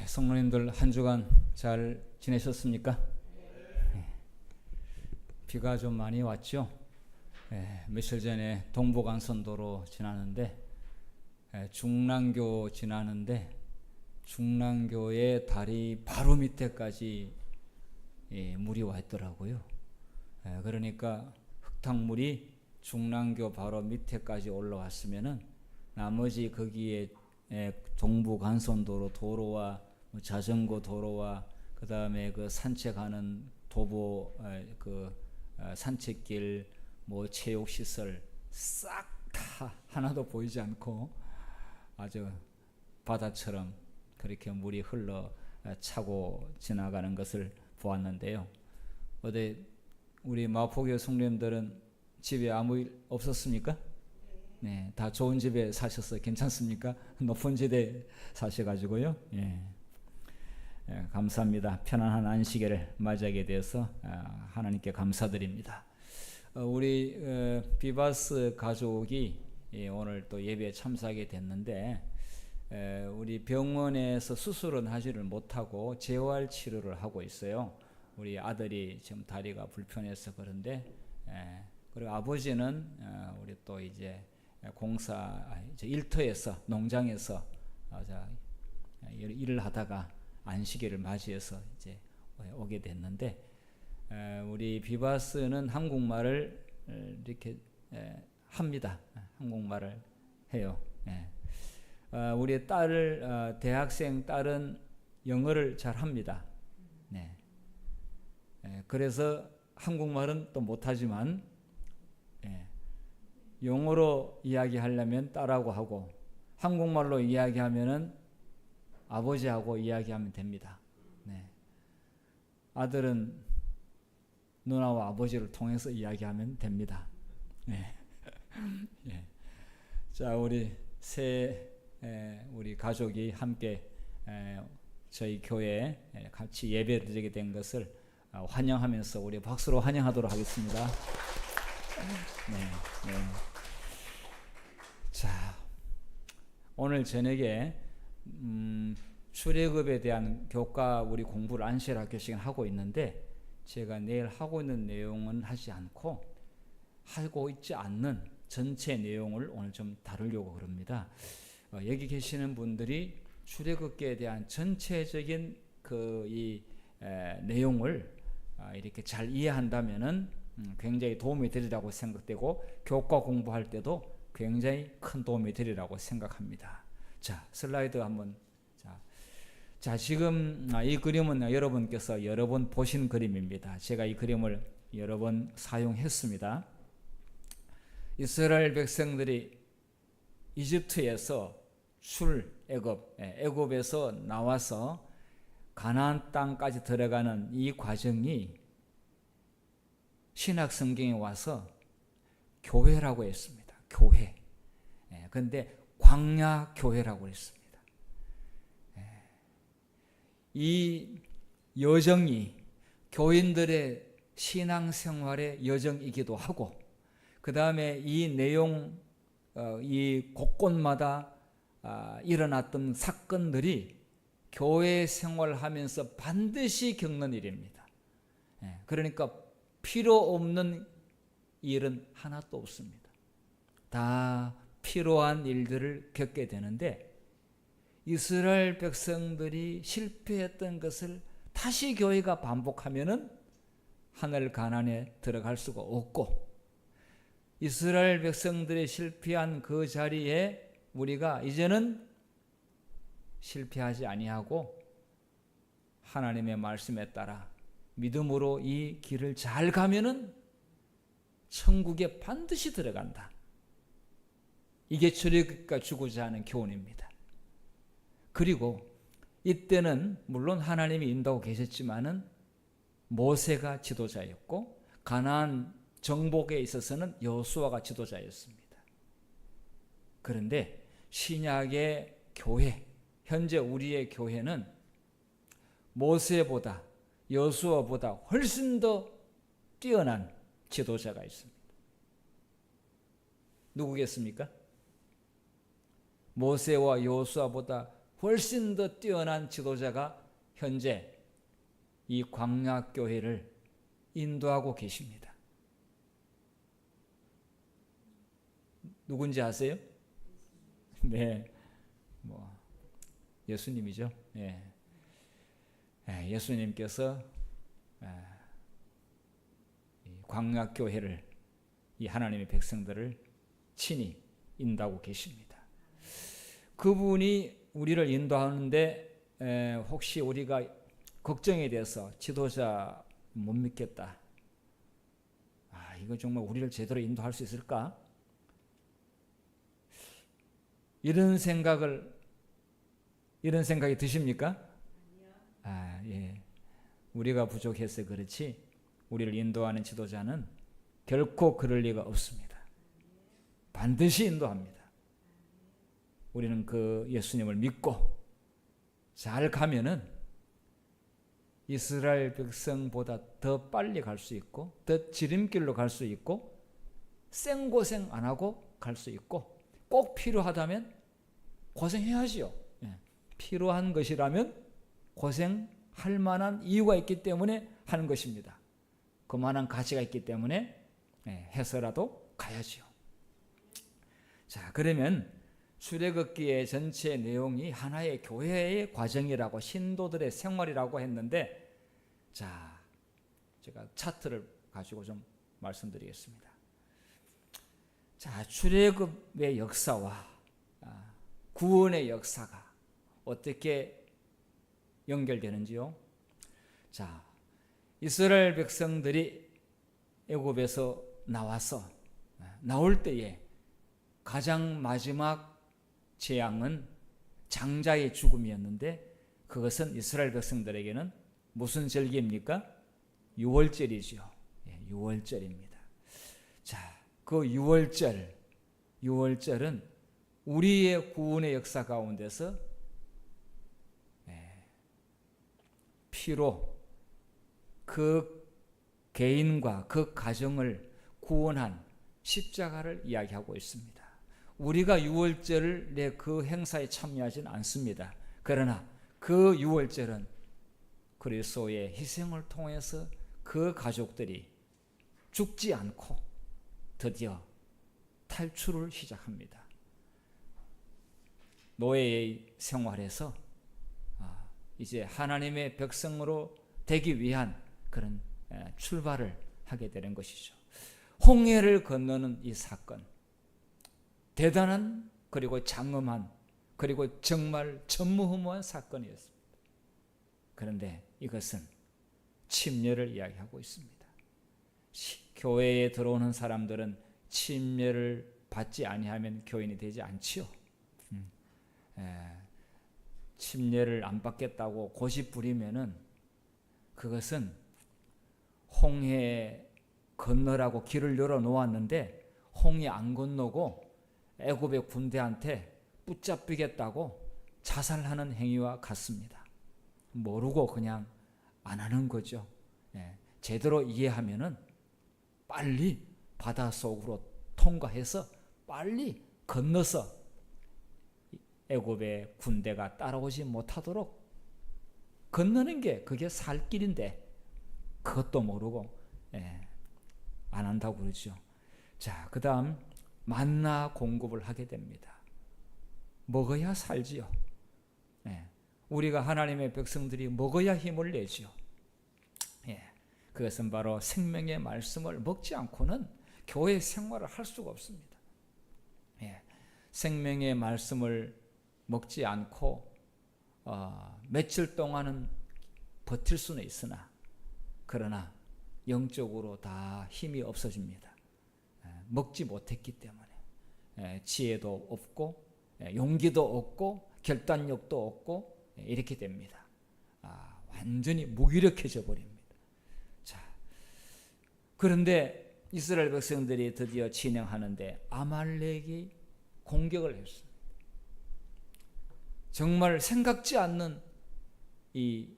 성도님들 한 주간 잘 지내셨습니까? 비가 좀 많이 왔죠? 며칠 전에 동부간선도로 지나는데 중랑교 지나는데 중랑교의 다리 바로 밑에까지 물이 와 있더라고요. 그러니까 흙탕물이 중랑교 바로 밑에까지 올라왔으면은 나머지 거기에 동부간선도로 도로와 자전거 도로와 그 다음에 그 산책하는 도보 산책길 체육시설 싹 다 하나도 보이지 않고 아주 바다처럼 그렇게 물이 흘러 차고 지나가는 것을 보았는데요. 어디 우리 마포교회 성도님들은 집에 아무 일 없었습니까? 네, 다 좋은 집에 사셔서 괜찮습니까? 높은 집에 사셔가지고요. 감사합니다. 편안한 안식일을 맞이하게 되어서 하나님께 감사드립니다. 우리 비바스 가족이 오늘 또 예배에 참석하게 됐는데 우리 병원에서 수술은 하지를 못하고 재활 치료를 하고 있어요. 우리 아들이 지금 다리가 불편해서 그런데 그리고 아버지는 우리 또 이제 일터에서 농장에서 일을 하다가 안식일을 맞이해서 이제 오게 됐는데 우리 비바스는 한국말을 이렇게 합니다. 한국말을 해요. 우리 대학생 딸은 영어를 잘 합니다. 그래서 한국말은 또 못하지만 영어로 이야기하려면 딸하고 하고 한국말로 이야기하면은 아버지하고 이야기하면 됩니다. 아들은 누나와 아버지를 통해서 이야기하면 됩니다. 자, 우리 우리 가족이 함께 저희 교회에 같이 예배를 드리게 된 것을 환영하면서 우리 박수로 환영하도록 하겠습니다. 자, 오늘 저녁에 출애굽에 대한 교과 우리 공부를 안식학교 시간 하고 있는데 제가 내일 하고 있는 내용은 하지 않고 하고 있지 않는 전체 내용을 오늘 좀 다루려고 그럽니다. 여기 계시는 분들이 출애굽기에 대한 전체적인 이 내용을 이렇게 잘 이해한다면은 굉장히 도움이 되리라고 생각되고 교과 공부할 때도 굉장히 큰 도움이 되리라고 생각합니다. 자, 슬라이드 한번. 자, 지금 이 그림은 여러분께서 여러 번 보신 그림입니다. 제가 이 그림을 여러 번 사용했습니다. 이스라엘 백성들이 이집트에서 애굽에서 나와서 가나안 땅까지 들어가는 이 과정이 신약 성경에 와서 교회라고 했습니다. 교회. 그런데 광야 교회라고 했습니다. 이 여정이 교인들의 신앙생활의 여정이기도 하고 그 다음에 이 내용 이 곳곳마다 일어났던 사건들이 교회 생활하면서 반드시 겪는 일입니다. 그러니까 필요 없는 일은 하나도 없습니다. 다 필요한 일들을 겪게 되는데 이스라엘 백성들이 실패했던 것을 다시 교회가 반복하면은 하늘 가나안에 들어갈 수가 없고 이스라엘 백성들이 실패한 그 자리에 우리가 이제는 실패하지 아니하고 하나님의 말씀에 따라 믿음으로 이 길을 잘 가면은 천국에 반드시 들어간다. 이게 출애굽기가 주고자 하는 교훈입니다. 그리고 이때는 물론 하나님이 인도하고 계셨지만은 모세가 지도자였고 가나안 정복에 있어서는 여호수아가 지도자였습니다. 그런데 신약의 교회, 현재 우리의 교회는 모세보다 여호수아보다 훨씬 더 뛰어난 지도자가 있습니다. 누구겠습니까? 모세와 여호수아보다 훨씬 더 뛰어난 지도자가 현재 이 광야교회를 인도하고 계십니다. 누군지 아세요? 네, 예수님이죠. 예수님께서 광야교회를, 이 하나님의 백성들을 친히 인도하고 계십니다. 그분이 우리를 인도하는데 혹시 우리가 걱정에 대해서 지도자 못 믿겠다, 이거 정말 우리를 제대로 인도할 수 있을까? 이런 생각이 드십니까? 예. 우리가 부족해서 그렇지 우리를 인도하는 지도자는 결코 그럴 리가 없습니다. 반드시 인도합니다. 우리는 그 예수님을 믿고 잘 가면은 이스라엘 백성보다 더 빨리 갈 수 있고, 더 지름길로 갈 수 있고, 생고생 안 하고 갈 수 있고, 꼭 필요하다면 고생해야지요. 필요한 것이라면 고생할 만한 이유가 있기 때문에 하는 것입니다. 그만한 가치가 있기 때문에 해서라도 가야지요. 자, 그러면 출애굽기의 전체 내용이 하나의 교회의 과정이라고, 신도들의 생활이라고 했는데, 자, 제가 차트를 가지고 좀 말씀드리겠습니다. 자, 출애굽의 역사와 구원의 역사가 어떻게 연결되는지요? 자, 이스라엘 백성들이 애굽에서 나올 때에 가장 마지막 재앙은 장자의 죽음이었는데, 그것은 이스라엘 백성들에게는 무슨 절기입니까? 유월절이죠. 유월절입니다. 자, 그 유월절은 우리의 구원의 역사 가운데서 피로 그 개인과 그 가정을 구원한 십자가를 이야기하고 있습니다. 우리가 유월절을 그 행사에 참여하지는 않습니다. 그러나 그 유월절은 그리스도의 희생을 통해서 그 가족들이 죽지 않고 드디어 탈출을 시작합니다. 노예의 생활에서 이제 하나님의 백성으로 되기 위한 그런 출발을 하게 되는 것이죠. 홍해를 건너는 이 사건, 대단한, 그리고 장엄한, 그리고 정말 전무후무한 사건이었습니다. 그런데 이것은 침례를 이야기하고 있습니다. 교회에 들어오는 사람들은 침례를 받지 아니하면 교인이 되지 않지요. 침례를 안 받겠다고 고집 부리면은 그것은 홍해 건너라고 길을 열어 놓았는데 홍해 안 건너고 애굽의 군대한테 붙잡히겠다고 자살하는 행위와 같습니다. 모르고 그냥 안 하는 거죠. 제대로 이해하면은 빨리 바다 속으로 통과해서 빨리 건너서 애굽의 군대가 따라오지 못하도록 건너는 게 그게 살 길인데 그것도 모르고 안 한다고 그러죠. 자, 그 다음 만나 공급을 하게 됩니다. 먹어야 살지요. 우리가 하나님의 백성들이 먹어야 힘을 내지요. 그것은 바로 생명의 말씀을 먹지 않고는 교회 생활을 할 수가 없습니다. 생명의 말씀을 먹지 않고 며칠 동안은 버틸 수는 있으나, 그러나 영적으로 다 힘이 없어집니다. 먹지 못했기 때문에 지혜도 없고 용기도 없고 결단력도 없고 이렇게 됩니다. 완전히 무기력해져 버립니다. 자, 그런데 이스라엘 백성들이 드디어 진행하는데 아말렉이 공격을 했습니다. 정말 생각지 않는 이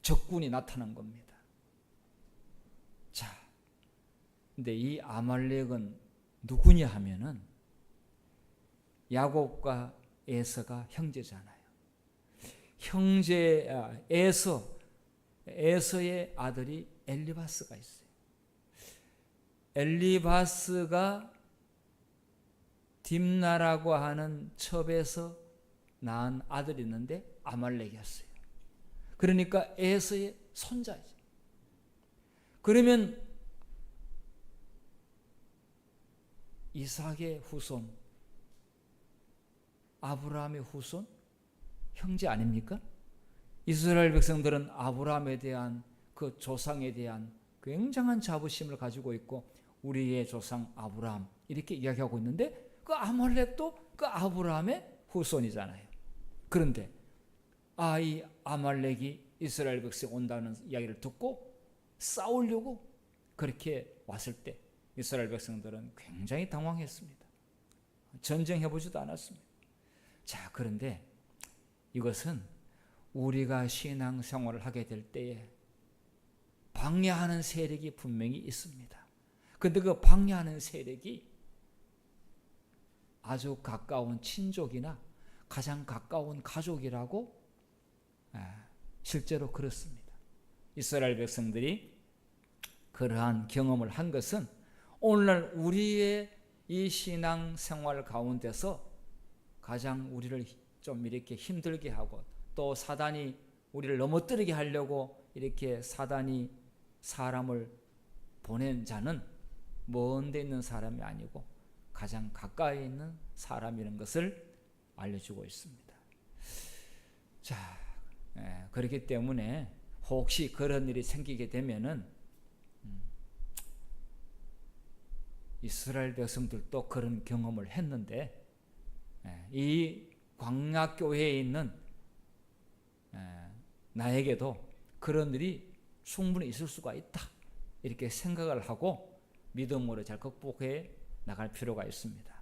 적군이 나타난 겁니다. 자, 근데 이 아말렉은 누구냐 하면은 야곱과 에서가 형제잖아요. 에서의 아들이 엘리바스가 있어요. 엘리바스가 딥나라고 하는 첩에서 낳은 아들이 있는데 아말렉이었어요. 그러니까 에서의 손자죠. 그러면 이삭의 후손, 아브라함의 후손, 형제 아닙니까? 이스라엘 백성들은 아브라함에 대한 그 조상에 대한 굉장한 자부심을 가지고 있고 우리의 조상 아브라함 이렇게 이야기하고 있는데 그 아말렉도 그 아브라함의 후손이잖아요. 그런데 이 아말렉이 이스라엘 백성 온다는 이야기를 듣고 싸우려고 그렇게 왔을 때 이스라엘 백성들은 굉장히 당황했습니다. 전쟁해보지도 않았습니다. 자, 그런데 이것은 우리가 신앙생활을 하게 될 때에 방해하는 세력이 분명히 있습니다. 그런데 그 방해하는 세력이 아주 가까운 친족이나 가장 가까운 가족이라고 실제로 그렇습니다. 이스라엘 백성들이 그러한 경험을 한 것은 오늘날 우리의 이 신앙생활 가운데서 가장 우리를 좀 이렇게 힘들게 하고 또 사단이 우리를 넘어뜨리게 하려고 이렇게 사단이 사람을 보낸 자는 먼 데 있는 사람이 아니고 가장 가까이 있는 사람이라는 것을 알려주고 있습니다. 자, 그렇기 때문에 혹시 그런 일이 생기게 되면은 이스라엘 백성들도 그런 경험을 했는데 이 광야교회에 있는 나에게도 그런 일이 충분히 있을 수가 있다 이렇게 생각을 하고 믿음으로 잘 극복해 나갈 필요가 있습니다.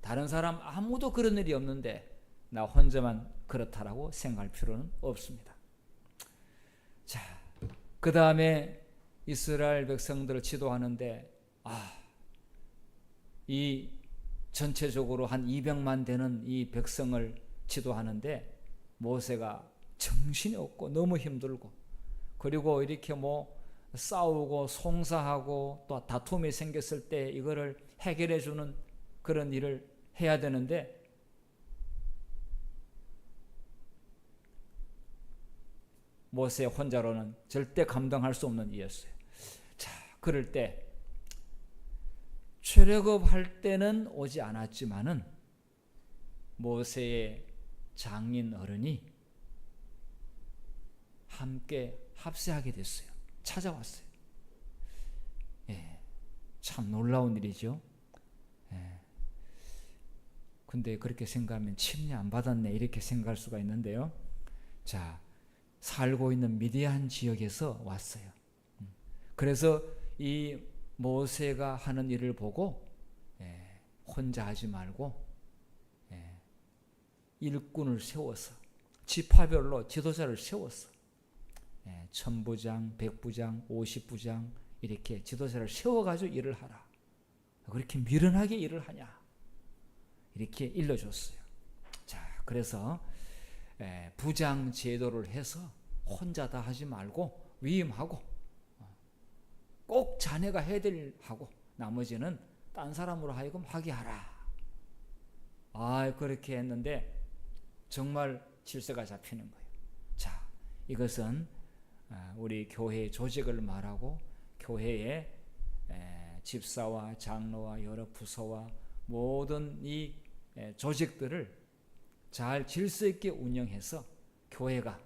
다른 사람 아무도 그런 일이 없는데 나 혼자만 그렇다라고 생각할 필요는 없습니다. 자, 그 다음에 이스라엘 백성들을 지도하는데 이 전체적으로 한 200만 되는 이 백성을 지도하는데 모세가 정신이 없고 너무 힘들고 그리고 이렇게 싸우고 송사하고 또 다툼이 생겼을 때 이거를 해결해 주는 그런 일을 해야 되는데 모세 혼자로는 절대 감당할 수 없는 일이었어요. 자, 그럴 때 출애굽할 때는 오지 않았지만은 모세의 장인 어른이 함께 합세하게 됐어요. 찾아왔어요. 참 놀라운 일이죠. 근데 그렇게 생각하면 침례 안 받았네 이렇게 생각할 수가 있는데요. 자, 살고 있는 미디안 지역에서 왔어요. 그래서 이 모세가 하는 일을 보고 혼자 하지 말고 일꾼을 세워서 지파별로 지도자를 세웠어. 천부장, 백부장, 50부장 이렇게 지도자를 세워가지고 일을 하라. 그렇게 미련하게 일을 하냐 이렇게 일러줬어요. 자, 그래서 부장 제도를 해서 혼자 다 하지 말고 위임하고 꼭 자네가 해야 될 하고 나머지는 딴 사람으로 하여금 하게 하라. 그렇게 했는데 정말 질서가 잡히는 거예요. 자, 이것은 우리 교회의 조직을 말하고 교회의 집사와 장로와 여러 부서와 모든 이 조직들을 잘 질서 있게 운영해서 교회가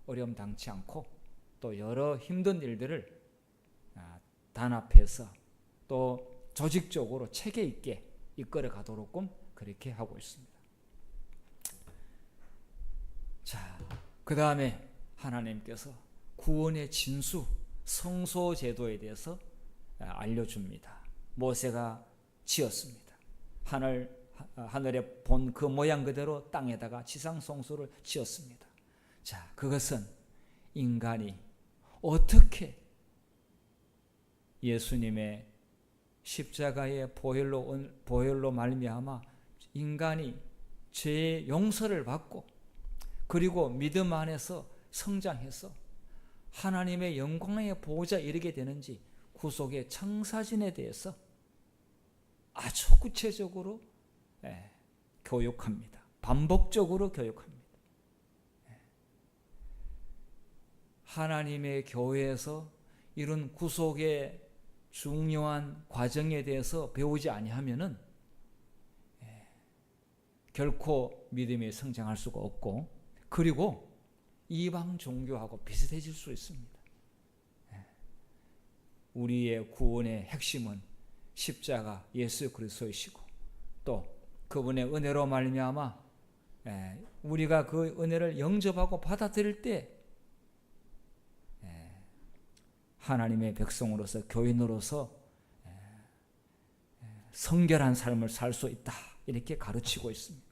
어려움당치 않고 또 여러 힘든 일들을 단합해서 또 조직적으로 체계 있게 이끌어 가도록끔 그렇게 하고 있습니다. 자, 그 다음에 하나님께서 구원의 진수, 성소 제도에 대해서 알려줍니다. 모세가 지었습니다. 하늘에 본 그 모양 그대로 땅에다가 지상 성소를 지었습니다. 자, 그것은 인간이 어떻게 예수님의 십자가의 보혈로 말미암아 인간이 죄의 용서를 받고 그리고 믿음 안에서 성장해서 하나님의 영광의 보호자에 이르게 되는지 구속의 청사진에 대해서 아주 구체적으로 교육합니다. 반복적으로 교육합니다. 하나님의 교회에서 이런 구속의 중요한 과정에 대해서 배우지 아니하면은 결코 믿음이 성장할 수가 없고 그리고 이방 종교하고 비슷해질 수 있습니다. 우리의 구원의 핵심은 십자가 예수 그리스도이시고 또 그분의 은혜로 말미암아 우리가 그 은혜를 영접하고 받아들일 때 하나님의 백성으로서 교인으로서 성결한 삶을 살 수 있다 이렇게 가르치고 있습니다.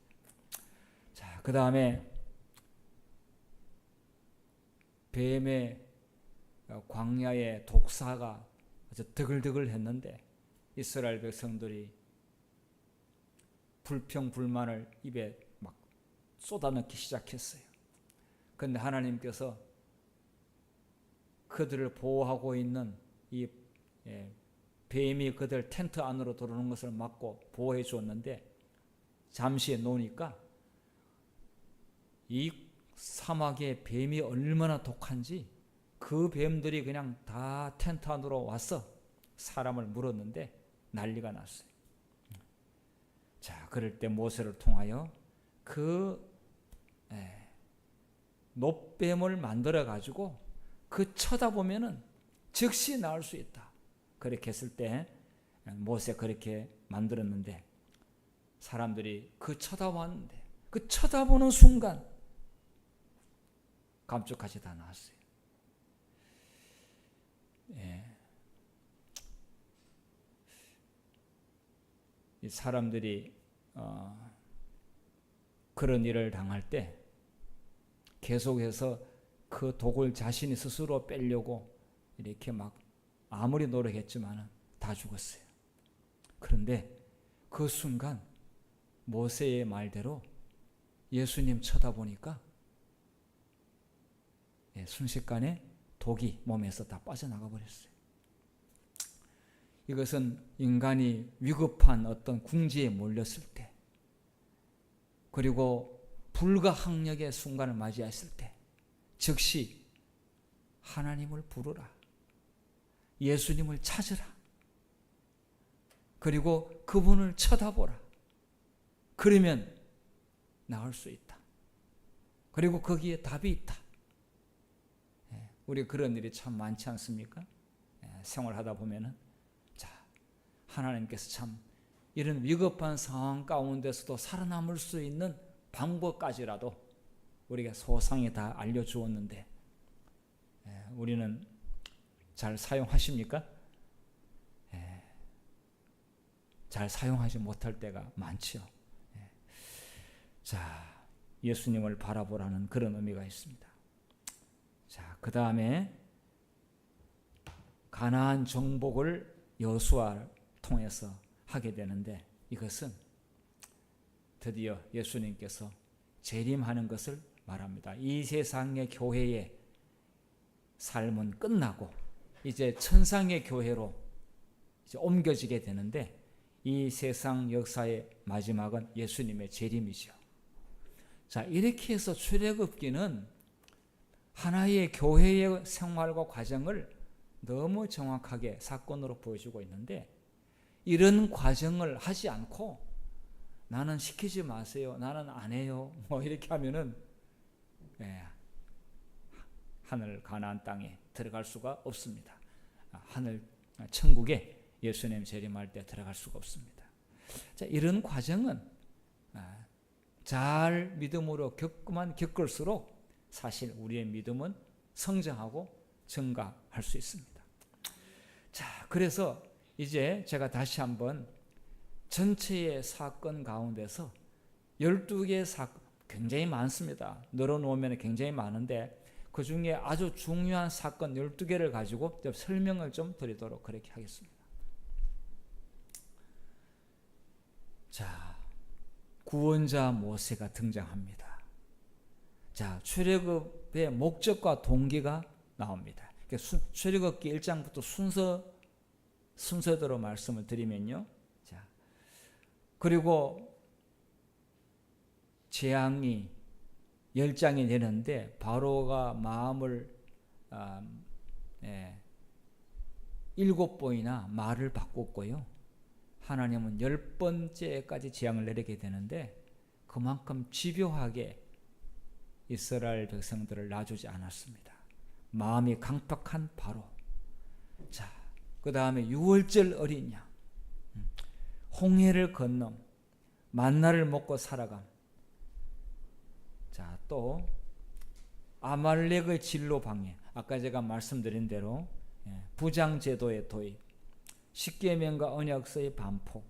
자, 그 다음에 뱀의 광야의 독사가 아주 드글드글 했는데 이스라엘 백성들이 불평불만을 입에 막 쏟아넣기 시작했어요. 그런데 하나님께서 그들을 보호하고 있는 이 뱀이 그들 텐트 안으로 들어오는 것을 막고 보호해 주었는데 잠시 노니까 이 사막의 뱀이 얼마나 독한지 그 뱀들이 그냥 다 텐트 안으로 와서 사람을 물었는데 난리가 났어요. 자, 그럴 때 모세를 통하여 그 놋뱀을 만들어 가지고 그 쳐다보면은 즉시 나을 수 있다. 그렇게 했을 때 모세 그렇게 만들었는데 사람들이 그 쳐다봤는데 그 쳐다보는 순간 감쪽같이 다 나왔어요. 이 사람들이 그런 일을 당할 때 계속해서 그 독을 자신이 스스로 빼려고 이렇게 막 아무리 노력했지만 다 죽었어요. 그런데 그 순간 모세의 말대로 예수님 쳐다보니까 순식간에 독이 몸에서 다 빠져나가 버렸어요. 이것은 인간이 위급한 어떤 궁지에 몰렸을 때 그리고 불가항력의 순간을 맞이했을 때 즉시 하나님을 부르라. 예수님을 찾으라. 그리고 그분을 쳐다보라. 그러면 나을 수 있다. 그리고 거기에 답이 있다. 우리 그런 일이 참 많지 않습니까? 생활하다 보면은 자, 하나님께서 참 이런 위급한 상황 가운데서도 살아남을 수 있는 방법까지라도 우리가 소상히 다 알려주었는데 우리는 잘 사용하십니까? 잘 사용하지 못할 때가 많지요. 자, 예수님을 바라보라는 그런 의미가 있습니다. 자, 그 다음에 가나안 정복을 여호수아를 통해서 하게 되는데 이것은 드디어 예수님께서 재림하는 것을 말합니다. 이 세상의 교회의 삶은 끝나고 이제 천상의 교회로 이제 옮겨지게 되는데 이 세상 역사의 마지막은 예수님의 재림이죠. 자, 이렇게 해서 출애굽기는 하나의 교회의 생활과 과정을 너무 정확하게 사건으로 보여주고 있는데 이런 과정을 하지 않고 나는 시키지 마세요. 나는 안 해요. 뭐 이렇게 하면은 하늘 가나안 땅에 들어갈 수가 없습니다. 하늘 천국에 예수님 재림할 때 들어갈 수가 없습니다. 자, 이런 과정은 잘 믿음으로 겪을수록 사실 우리의 믿음은 성장하고 증가할 수 있습니다. 자, 그래서 이제 제가 다시 한번 전체의 사건 가운데서 12개의 사건 굉장히 많습니다. 늘어놓으면 굉장히 많은데 그 중에 아주 중요한 사건 12개를 가지고 설명을 좀 드리도록 그렇게 하겠습니다. 자, 구원자 모세가 등장합니다. 자, 출애굽의 목적과 동기가 나옵니다. 출애굽기 1장부터 순서대로 말씀을 드리면요. 자, 그리고 재앙이 10장이 되는데 바로가 마음을 7번이나 말을 바꿨고요. 하나님은 10번째까지 재앙을 내리게 되는데 그만큼 집요하게 이스라엘 백성들을 놔주지 않았습니다. 마음이 강팍한 바로. 자, 그 다음에 6월절 어린 양, 홍해를 건넘, 만나를 먹고 살아감. 자, 또 아말렉의 진로 방해. 아까 제가 말씀드린 대로 부장제도의 도입, 십계명과 언약서의 반포,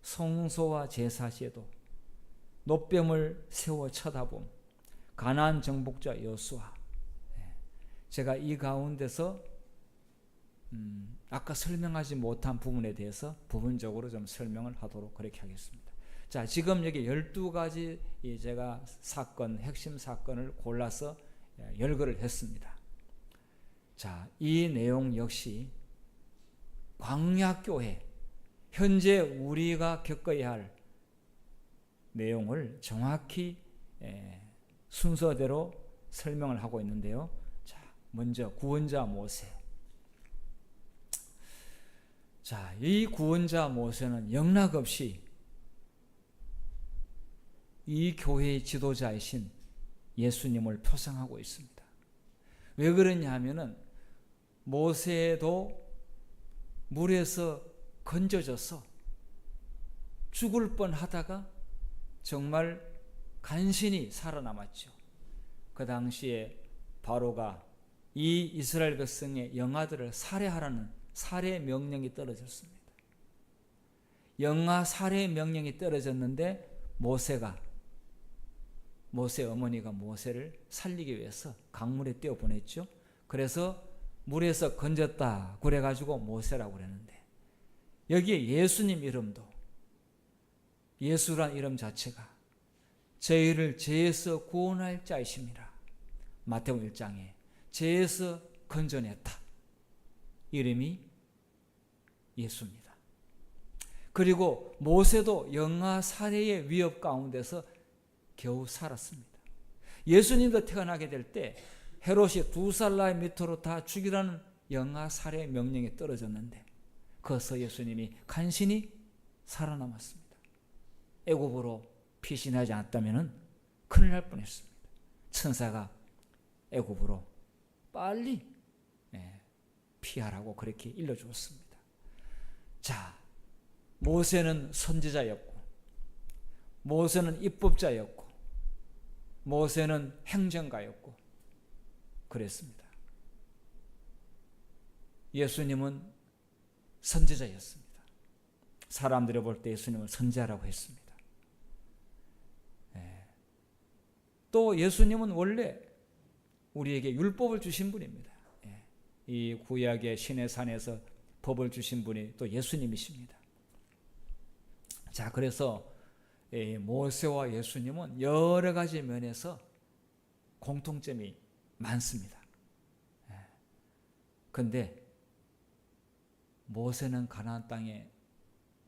성소와 제사제도, 노뱀을 세워 쳐다봄, 가나안 정복자 여수아. 제가 이 가운데서 아까 설명하지 못한 부분에 대해서 부분적으로 좀 설명을 하도록 그렇게 하겠습니다. 자, 지금 여기 12가지 제가 사건, 핵심 사건을 골라서 열거를 했습니다. 자, 이 내용 역시 광야교회, 현재 우리가 겪어야 할 내용을 정확히 순서대로 설명을 하고 있는데요. 자, 먼저 구원자 모세. 자, 이 구원자 모세는 영락없이 이 교회의 지도자이신 예수님을 표상하고 있습니다. 왜 그러냐 하면은 모세도 물에서 건져져서 죽을 뻔하다가 정말 간신히 살아남았죠. 그 당시에 바로가 이 이스라엘 백성의 영아들을 살해하라는 살해 명령이 떨어졌습니다. 영아 살해 명령이 떨어졌는데 모세 어머니가 모세를 살리기 위해서 강물에 띄워 보냈죠. 그래서 물에서 건졌다 그래가지고 모세라고 그랬는데 여기에 예수님 이름도, 예수란 이름 자체가 저희를 죄에서 구원할 자이심이라. 마태복음 1장에 죄에서 건져냈다. 이름이 예수입니다. 그리고 모세도 영아 살해의 위협 가운데서 겨우 살았습니다. 예수님도 태어나게 될 때 헤롯이 2살 나이 밑으로 다 죽이라는 영아 살해 명령이 떨어졌는데 거기서 예수님이 간신히 살아남았습니다. 애굽으로 피신하지 않았다면 큰일 날 뻔했습니다. 천사가 애굽으로 빨리 피하라고 그렇게 일러주었습니다. 자, 모세는 선지자였고, 모세는 입법자였고, 모세는 행정가였고 그랬습니다. 예수님은 선지자였습니다. 사람들이 볼 때 예수님을 선지자라고 했습니다. 또 예수님은 원래 우리에게 율법을 주신 분입니다. 이 구약의 시내산에서 법을 주신 분이 또 예수님이십니다. 자, 그래서 모세와 예수님은 여러 가지 면에서 공통점이 많습니다. 그런데 모세는 가나안 땅에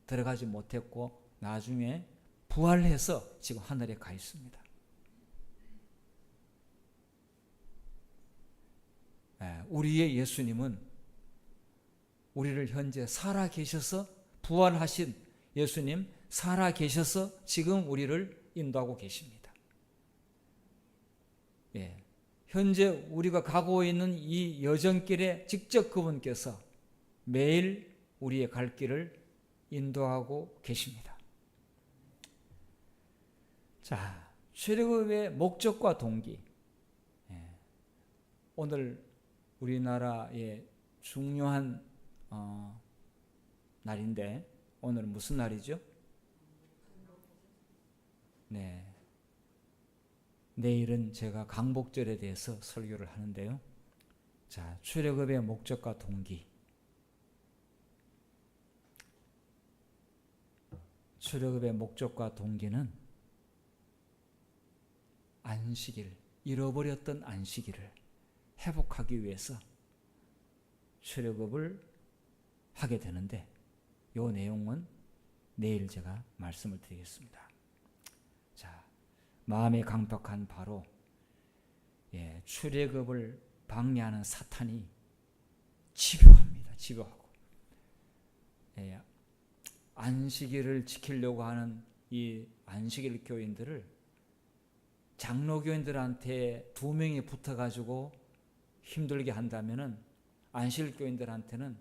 들어가지 못했고 나중에 부활해서 지금 하늘에 가 있습니다. 우리의 예수님은 우리를 현재 살아 계셔서, 부활하신 예수님 살아 계셔서 지금 우리를 인도하고 계십니다. 현재 우리가 가고 있는 이 여정길에 직접 그분께서 매일 우리의 갈 길을 인도하고 계십니다. 자, 출애굽의 목적과 동기. 오늘 우리나라의 중요한 날인데 오늘은 무슨 날이죠? 네. 내일은 제가 강복절에 대해서 설교를 하는데요. 자, 출애굽의 목적과 동기. 출애굽의 목적과 동기는 안식일, 잃어버렸던 안식일을 회복하기 위해서 출애굽을 하게 되는데, 이 내용은 내일 제가 말씀을 드리겠습니다. 자, 마음이 강팍한 바로 출애굽을 방해하는 사탄이 집요합니다. 집요하고 안식일을 지키려고 하는 이 안식일 교인들을 장로교인들한테 2명이 붙어가지고 힘들게 한다면은 안식일 교인들한테는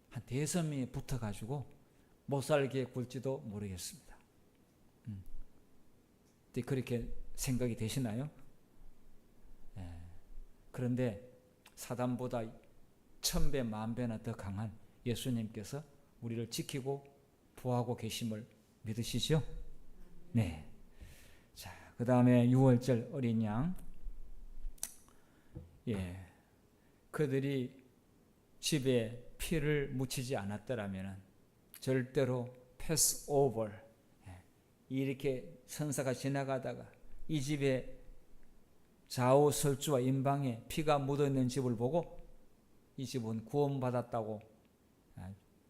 한 5명이 붙어가지고 못 살게 굴지도 모르겠습니다. 그렇게 생각이 되시나요? 그런데 사단보다 1000배, 10,000배나 더 강한 예수님께서 우리를 지키고 보호하고 계심을 믿으시죠? 네. 자, 그 다음에 6월절 어린 양. 그들이 집에 피를 묻히지 않았더라면 절대로 패스오버, 이렇게 선사가 지나가다가 이 집에 좌우 설주와 임방에 피가 묻어있는 집을 보고 이 집은 구원받았다고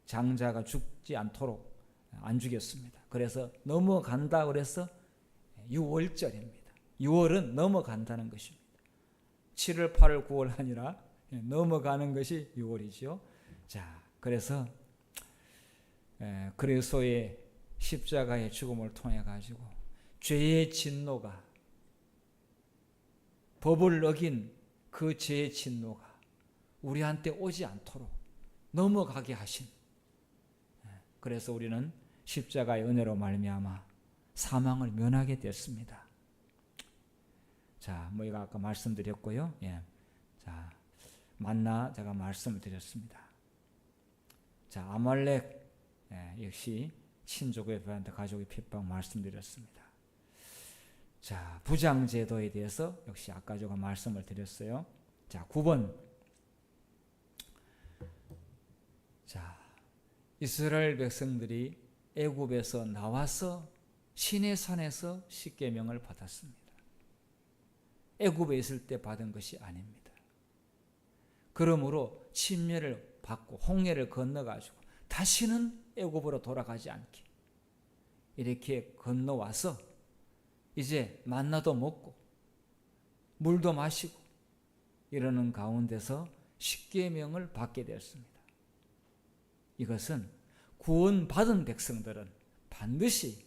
장자가 죽지 않도록 안 죽였습니다. 그래서 넘어간다 그래서 6월절입니다. 6월은 넘어간다는 것입니다. 7월, 8월, 9월 아니라 넘어가는 것이 6월이죠. 자, 그래서 그리스도의 십자가의 죽음을 통해 가지고 죄의 진노가, 법을 어긴 그 죄의 진노가 우리한테 오지 않도록 넘어가게 하신, 그래서 우리는 십자가의 은혜로 말미암아 사망을 면하게 됐습니다. 자, 이거 아까 말씀드렸고요. 자, 만나 제가 말씀을 드렸습니다. 자, 아말렉, 역시 친족의 배한테 가족의 핍박 말씀드렸습니다. 자, 부장제도에 대해서 역시 아까 제가 말씀을 드렸어요. 자, 9번. 자, 이스라엘 백성들이 애굽에서 나와서 시내산에서 십계명을 받았습니다. 애굽에 있을 때 받은 것이 아닙니다. 그러므로 침례를 받고 홍해를 건너가지고 다시는 애굽으로 돌아가지 않게 이렇게 건너와서 이제 만나도 먹고 물도 마시고 이러는 가운데서 십계명을 받게 되었습니다. 이것은 구원받은 백성들은 반드시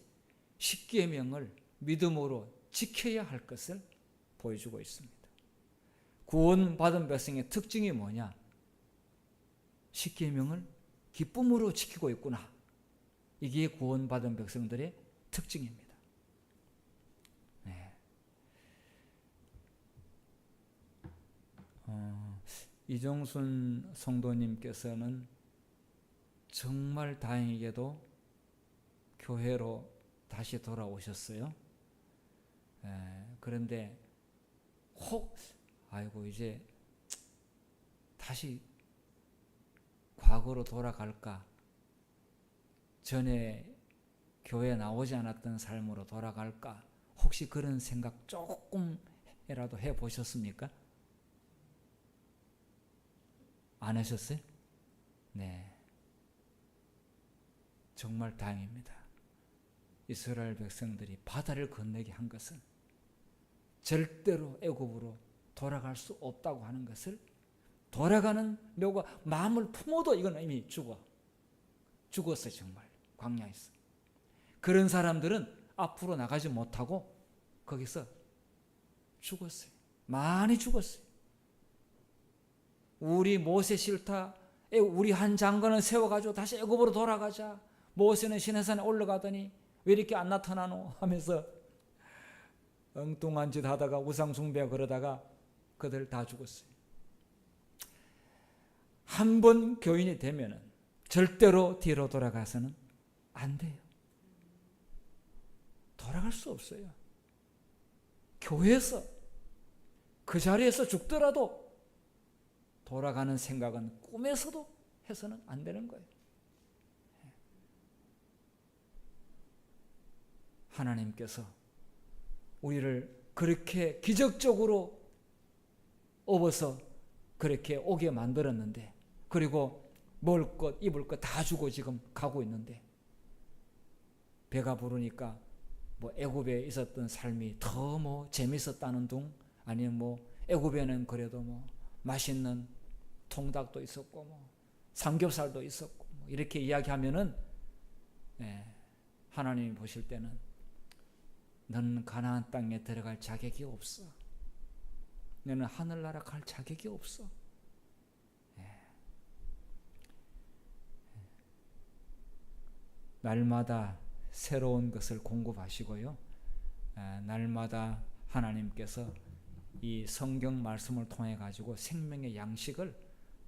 십계명을 믿음으로 지켜야 할 것을 보여주고 있습니다. 구원받은 백성의 특징이 뭐냐? 십계명을 기쁨으로 지키고 있구나. 이게 구원받은 백성들의 특징입니다. 네. 이정순 성도님께서는 정말 다행히게도 교회로 다시 돌아오셨어요. 그런데 이제 다시 과거로 돌아갈까? 전에 교회에 나오지 않았던 삶으로 돌아갈까? 혹시 그런 생각 조금이라도 해보셨습니까? 안 하셨어요? 네. 정말 다행입니다. 이스라엘 백성들이 바다를 건너게 한 것은 절대로 애굽으로 돌아갈 수 없다고 하는 것을, 돌아가는 려고 마음을 품어도 이건 이미 죽었어요. 정말 광야에서. 그런 사람들은 앞으로 나가지 못하고 거기서 죽었어요. 많이 죽었어요. 우리 모세 싫다, 우리 한 장관을 세워가지고 다시 애굽으로 돌아가자. 모세는 시내산에 올라가더니 왜 이렇게 안 나타나노 하면서 엉뚱한 짓 하다가 우상숭배 그러다가 그들 다 죽었어요. 한 번 교인이 되면은 절대로 뒤로 돌아가서는 안 돼요. 돌아갈 수 없어요. 교회에서 그 자리에서 죽더라도 돌아가는 생각은 꿈에서도 해서는 안 되는 거예요. 하나님께서 우리를 그렇게 기적적으로 업어서 그렇게 오게 만들었는데, 그리고 먹을 것 입을 것 다 주고 지금 가고 있는데, 배가 부르니까 뭐 애굽에 있었던 삶이 더 뭐 재밌었다는 둥, 아니면 뭐 애굽에는 그래도 뭐 맛있는 통닭도 있었고 뭐 삼겹살도 있었고 뭐 이렇게 이야기하면은, 하나님이 보실 때는 너는 가나안 땅에 들어갈 자격이 없어. 너는 하늘나라 갈 자격이 없어. 날마다 새로운 것을 공급하시고요. 날마다 하나님께서 이 성경 말씀을 통해 가지고 생명의 양식을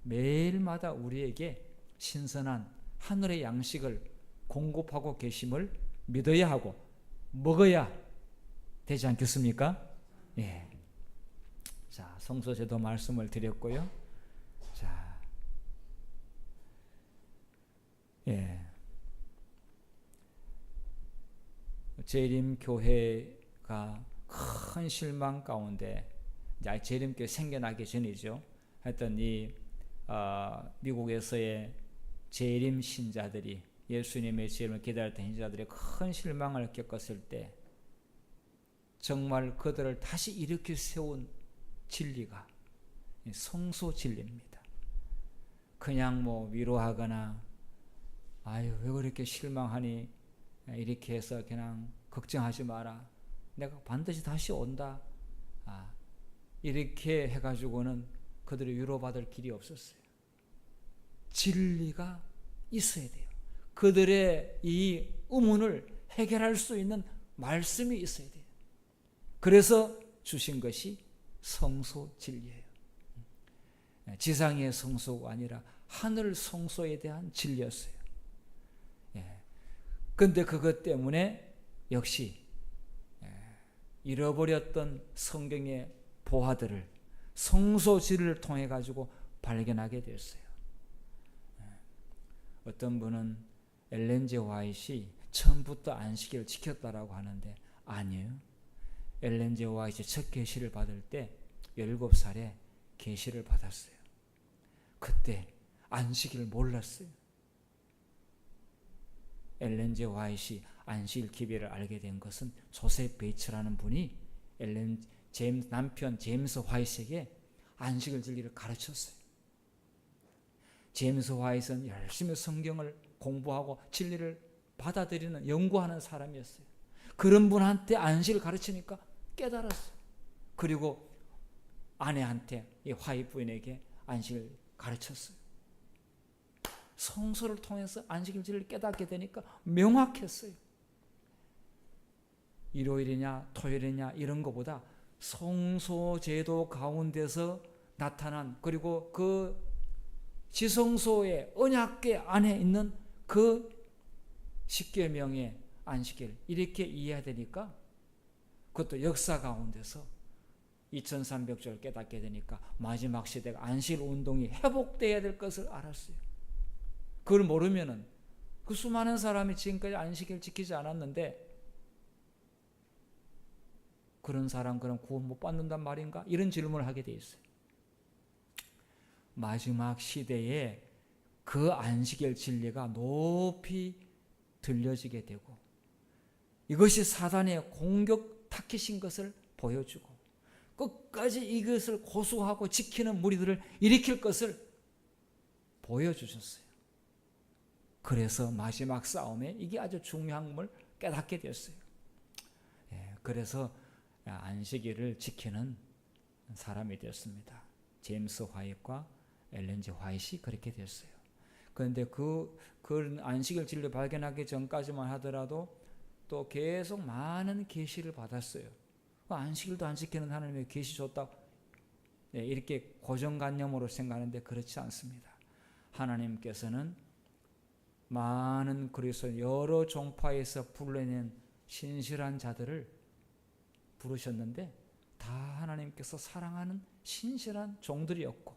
매일마다 우리에게 신선한 하늘의 양식을 공급하고 계심을 믿어야 하고 먹어야 되지 않겠습니까? 예. 자, 성소제도 말씀을 드렸고요. 자, 예. 재림교회가 큰 실망 가운데, 재림교회 생겨나기 전이죠. 하여튼 미국에서의 재림 신자들이, 예수님의 재림을 기다렸던 신자들이 큰 실망을 겪었을 때 정말 그들을 다시 일으켜 세운 진리가 성소 진리입니다. 그냥 뭐 위로하거나 아유 왜 그렇게 실망하니 이렇게 해서 그냥 걱정하지 마라, 내가 반드시 다시 온다, 이렇게 해가지고는 그들이 위로받을 길이 없었어요. 진리가 있어야 돼요. 그들의 이 의문을 해결할 수 있는 말씀이 있어야 돼요. 그래서 주신 것이 성소 진리예요. 지상의 성소가 아니라 하늘 성소에 대한 진리였어요. 그런데 그것 때문에 역시 잃어버렸던 성경의 보화들을 성소 진리를 통해 가지고 발견하게 됐어요. 어떤 분은 엘렌 G. 화이트이 처음부터 안식일을 지켰다라고 하는데 아니에요. 엘렌 G. 화이트 첫 계시를 받을 때 17살에 계시를 받았어요. 그때 안식일을 몰랐어요. 엘렌 G. 화이트이 안식일 기별을 알게 된 것은 조셉 베이츠라는 분이 남편 제임스 화이트에게 안식일 진리를 가르쳤어요. 제임스 화이트는 열심히 성경을 공부하고 진리를 받아들이는, 연구하는 사람이었어요. 그런 분한테 안식을 가르치니까 깨달았어요. 그리고 아내한테, 이 화이트 부인에게 안식을 가르쳤어요. 성소를 통해서 안식일 진리를 깨닫게 되니까 명확했어요. 일요일이냐 토요일이냐 이런 것보다 성소 제도 가운데서 나타난, 그리고 그 지성소의 언약궤 안에 있는 그 십계명의 안식일, 이렇게 이해해야 되니까, 그것도 역사 가운데서 2300절 깨닫게 되니까 마지막 시대가 안식일 운동이 회복되어야 될 것을 알았어요. 그걸 모르면은 그 수많은 사람이 지금까지 안식일 지키지 않았는데 그런 사람 그럼 구원 못 받는단 말인가? 이런 질문을 하게 돼 있어요. 마지막 시대에 그 안식일 진리가 높이 들려지게 되고, 이것이 사단의 공격 타깃인 것을 보여주고, 끝까지 이것을 고수하고 지키는 무리들을 일으킬 것을 보여주셨어요. 그래서 마지막 싸움에 이게 아주 중요한 걸 깨닫게 되었어요. 그래서 안식일을 지키는 사람이 되었습니다. 제임스 화이트와 엘렌 G. 화이트이 그렇게 됐어요. 그런데 그 안식일 진리를 발견하기 전까지만 하더라도 또 계속 많은 계시를 받았어요. 안식일도 안 지키는 하나님의 계시 줬다, 이렇게 고정관념으로 생각하는데 그렇지 않습니다. 하나님께서는 많은 그리스도 여러 종파에서 불러낸 신실한 자들을 부르셨는데 다 하나님께서 사랑하는 신실한 종들이었고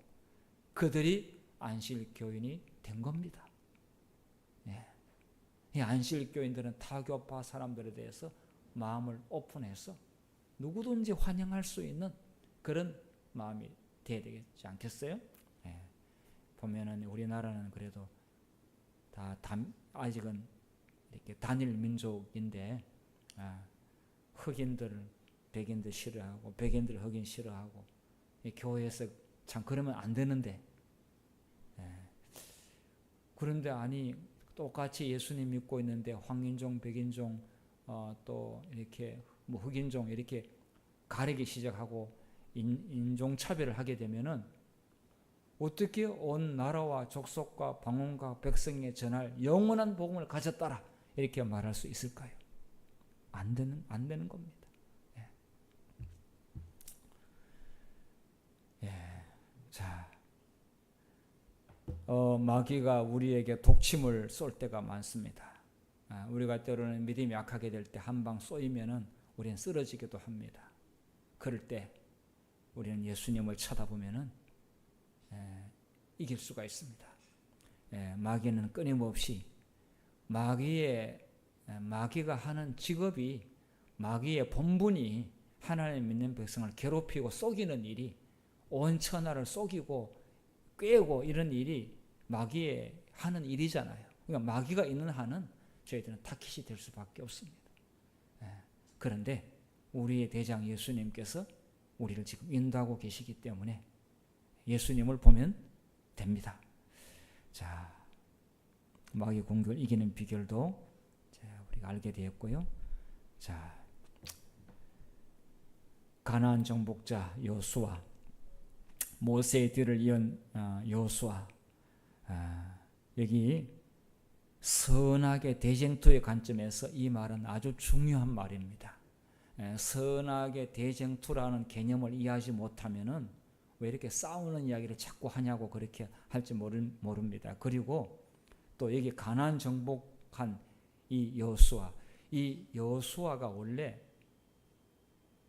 그들이 안식일 교인이 된 겁니다. 이 안식일 교인들은 타교파 사람들에 대해서 마음을 오픈해서 누구든지 환영할 수 있는 그런 마음이 돼야 되지 않겠어요? 예. 보면은 우리나라는 그래도 아직은 이렇게 단일 민족인데 흑인들 백인들 싫어하고 백인들 흑인 싫어하고 교회에서 참 그러면 안 되는데 그런데 아니 똑같이 예수님 믿고 있는데 황인종 백인종 또 이렇게 뭐 흑인종 이렇게 가리기 시작하고 인종 차별을 하게 되면은 어떻게 온 나라와 족속과 방언과 백성에 전할 영원한 복음을 가졌다라 이렇게 말할 수 있을까요? 안 되는 겁니다. 자, 마귀가 우리에게 독침을 쏠 때가 많습니다. 우리가 때로는 믿음이 약하게 될 때 한 방 쏘이면은 우리는 쓰러지기도 합니다. 그럴 때 우리는 예수님을 쳐다보면은 이길 수가 있습니다. 마귀는 끊임없이 마귀가 하는 직업이 마귀의 본분이 하나님 믿는 백성을 괴롭히고 속이는 일이 온 천하를 속이고 꿰고 이런 일이 마귀의 하는 일이잖아요. 그러니까 마귀가 있는 한은 저희들은 타깃이 될 수밖에 없습니다. 그런데 우리의 대장 예수님께서 우리를 지금 인도하고 계시기 때문에 예수님을 보면 됩니다. 자, 마귀 공격을 이기는 비결도 우리가 알게 되었고요. 자, 가나안 정복자 여호수아, 모세의 뒤를 이은 여호수아, 여기 선악의 대쟁투의 관점에서 이 말은 아주 중요한 말입니다. 선악의 대쟁투라는 개념을 이해하지 못하면은 왜 이렇게 싸우는 이야기를 자꾸 하냐고 그렇게 할지 모릅니다. 그리고 또 여기 가나안 정복한 이 여호수아가 원래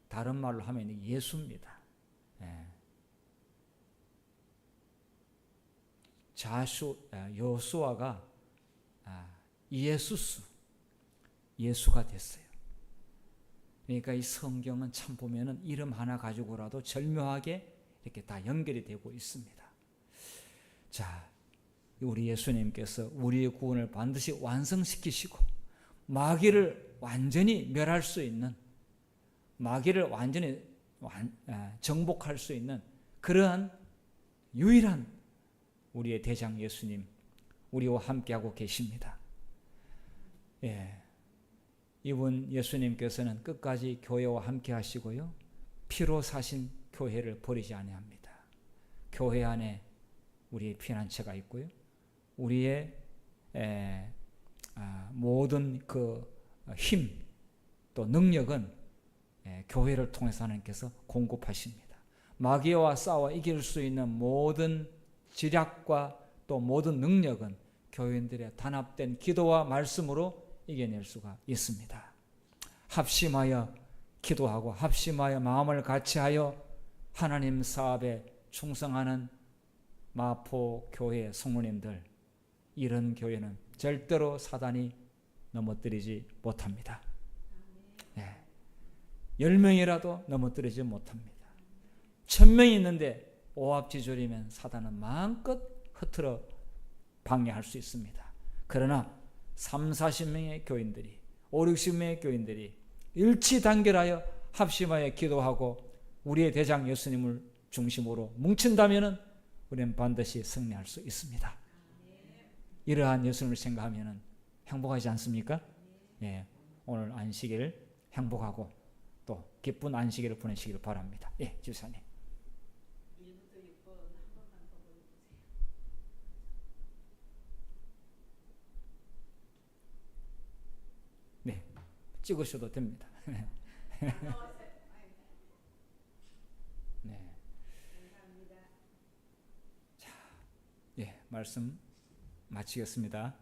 다른 말로 하면 예수입니다. 여호수아가 예수가 됐어요. 그러니까 이 성경은 참 보면은 이름 하나 가지고라도 절묘하게 이렇게 다 연결이 되고 있습니다. 자, 우리 예수님께서 우리의 구원을 반드시 완성시키시고 마귀를 완전히 멸할 수 있는, 마귀를 완전히 정복할 수 있는 그러한 유일한 우리의 대장 예수님, 우리와 함께하고 계십니다. 이분 예수님께서는 끝까지 교회와 함께 하시고요, 피로 사신 교회를 버리지 아니합니다. 교회 안에 우리의 피난처가 있고요, 우리의 모든 그 힘 또 능력은 교회를 통해서 하나님께서 공급하십니다. 마귀와 싸워 이길 수 있는 모든 지략과 또 모든 능력은 교인들의 단합된 기도와 말씀으로 이겨낼 수가 있습니다. 합심하여 기도하고 합심하여 마음을 같이하여 하나님 사업에 충성하는 마포 교회 성도님들, 이런 교회는 절대로 사단이 넘어뜨리지 못합니다. 10명이라도 넘어뜨리지 못합니다. 1000명이 있는데 오합지졸이면 사단은 마음껏 흐트러 방해할 수 있습니다. 그러나 30-40명의 교인들이, 50-60명의 교인들이 일치단결하여 합심하여 기도하고 우리의 대장 예수님을 중심으로 뭉친다면 우리는 반드시 승리할 수 있습니다. 이러한 예수님을 생각하면 행복하지 않습니까? 오늘 안식일 행복하고 또 기쁜 안식일을 보내시기를 바랍니다. 집사님. 1부터 6번 한 번만 더 보여주세요. 네, 찍으셔도 됩니다. 네. 감사합니다. 자, 말씀 마치겠습니다.